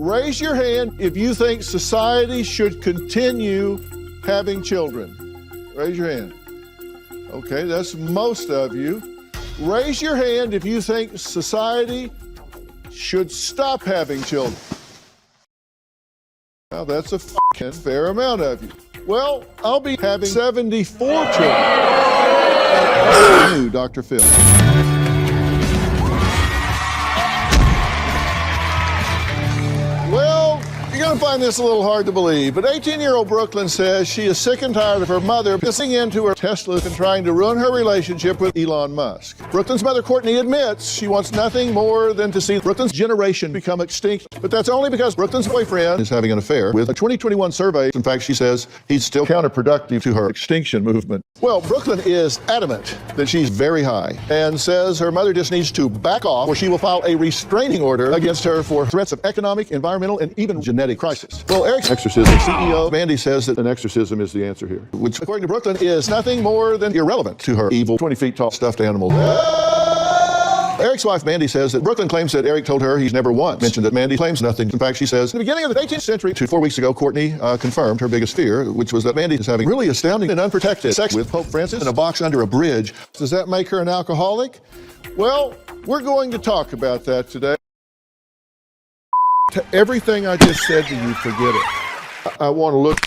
Raise your hand if you think society should continue having children. Raise your hand. Okay, that's most of you. Raise your hand if you think society should stop having children. Now, that's a fair amount of you. Well, I'll be having 74 children. New Dr. Phil. Well, you're going to find this a little hard to believe, but 18-year-old Brooklyn says she is sick and tired of her mother pissing into her Tesla and trying to ruin her relationship with Elon Musk. Brooklyn's mother, Courtney, admits she wants nothing more than to see Brooklyn's generation become extinct, but that's only because Brooklyn's boyfriend is having an affair with a 2021 survey. In fact, she says he's still counterproductive to her extinction movement. Well, Brooklyn is adamant that she's very high and says her mother just needs to back off or she will file a restraining order against her for threats of economic, environmental, and even genetic crisis. Well, Eric's exorcism CEO, Mandy, says that an exorcism is the answer here, which, according to Brooklyn, is nothing more than irrelevant to her evil 20-feet-tall stuffed animal. Eric's wife, Mandy, says that Brooklyn claims that Eric told her he's never once mentioned that Mandy claims nothing. In fact, she says, in the beginning of the 18th century, 4 weeks ago, Courtney confirmed her biggest fear, which was that Mandy is having really astounding and unprotected sex with Pope Francis in a box under a bridge. Does that make her an alcoholic? Well, we're going to talk about that today. To everything I just said to you, forget it. I want to look.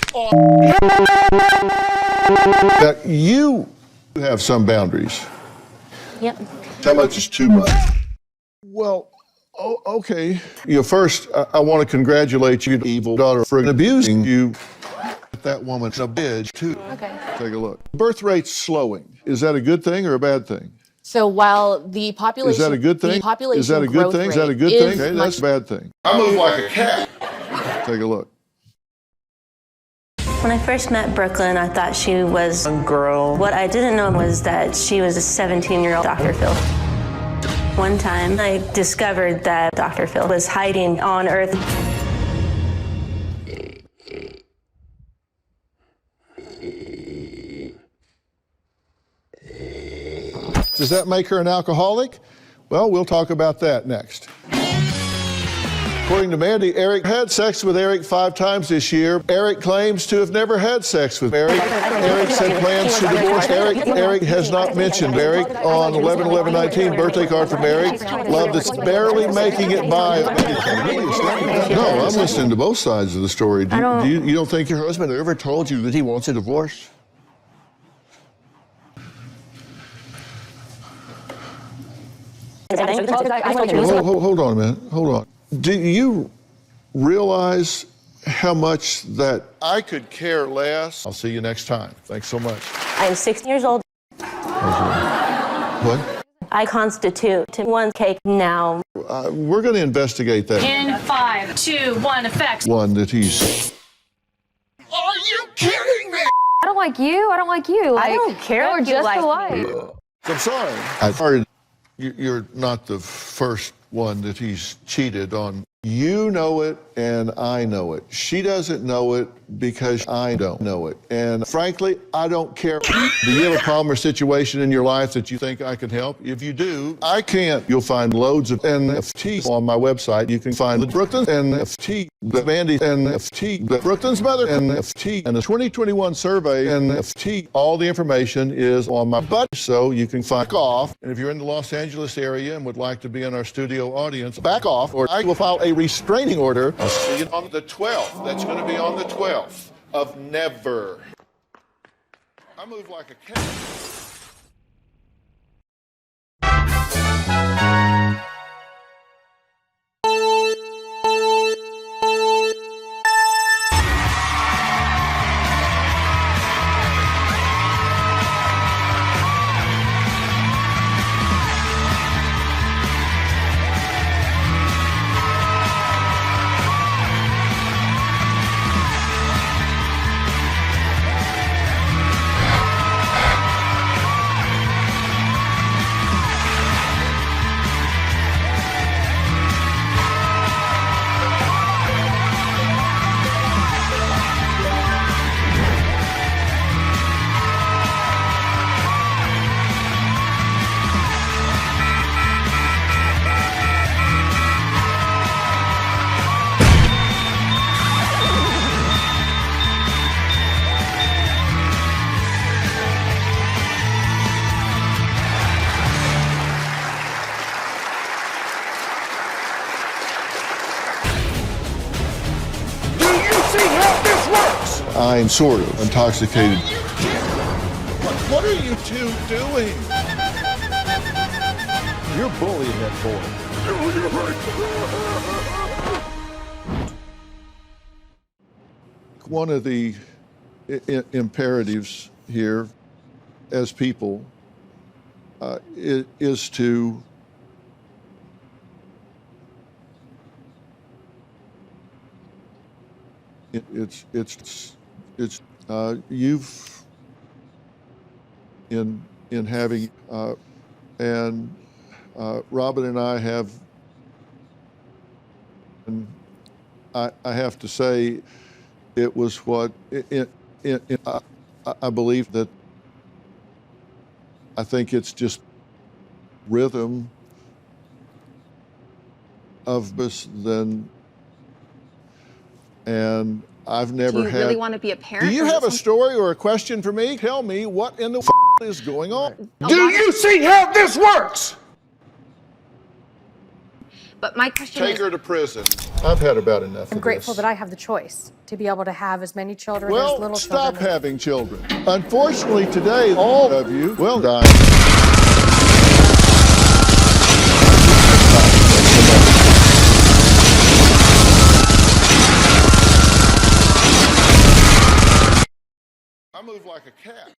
Now, you have some boundaries. Yep. How much is too much? Well, okay. First, I want to congratulate you, evil daughter, for abusing you. That woman's a bitch, too. Okay. Take a look. Birth rate's slowing. Is that a good thing or a bad thing? So while the population... Is that a good thing? Is that a good thing? Is that a good thing? Okay, that's a bad thing. I move like a cat. Take a look. When I first met Brooklyn, I thought she was a girl. What I didn't know was that she was a 17-year-old Dr. Phil. One time, I discovered that Dr. Phil was hiding on Earth. Does that make her an alcoholic? Well, we'll talk about that next. According to Mandy, Eric had sex with Eric 5 times this year. Eric claims to have never had sex with Eric. Eric said plans to divorce Eric. Eric has not mentioned Eric on 11/11/19 birthday card from Eric. Love that's barely making it by. No, I'm listening to both sides of the story. You don't think your husband ever told you that he wants a divorce? Hold on a minute. Hold on. Do you realize how much that I could care less? I'll see you next time. Thanks so much. I'm 16 years old. What? I constitute to one cake now. We're going to investigate that. In 5, 2, 1, effects. One that he's... Are you kidding me? I don't like you. I don't like you. Like, I don't care we're if you just like alike. I'm sorry. I've heard you're not the first one that he's cheated on. You know it, and I know it. She doesn't know it because I don't know it. And frankly, I don't care. Do you have a problem or situation in your life that you think I can help? If you do, I can't. You'll find loads of NFTs on my website. You can find the Brooklyn NFT, the Mandy NFT, the Brooklyn's mother NFT, and the 2021 survey NFT. All the information is on my butt, so you can back off. And if you're in the Los Angeles area and would like to be in our studio audience, back off, or I will file a restraining order. I'll see you on the 12th. That's going to be on the 12th of never. I move like a cat. this works. I'm sort of intoxicated. What are you two doing? You're bullying that boy. One of the imperatives here as people is to you've in having and Robin and I have, and I have to say it was what I believe that I think it's just rhythm of this than, and I've never Do you had. really want to be a parent? Do you or have a is it story or a question for me? Tell me what in the is going on. Do you see how this works? But my question Take is, her to prison. I've had about enough I'm of grateful this. that I have the choice to be able to have as many children as Well, little stop children. having children. Unfortunately, today, all of you will die. I move like a cat.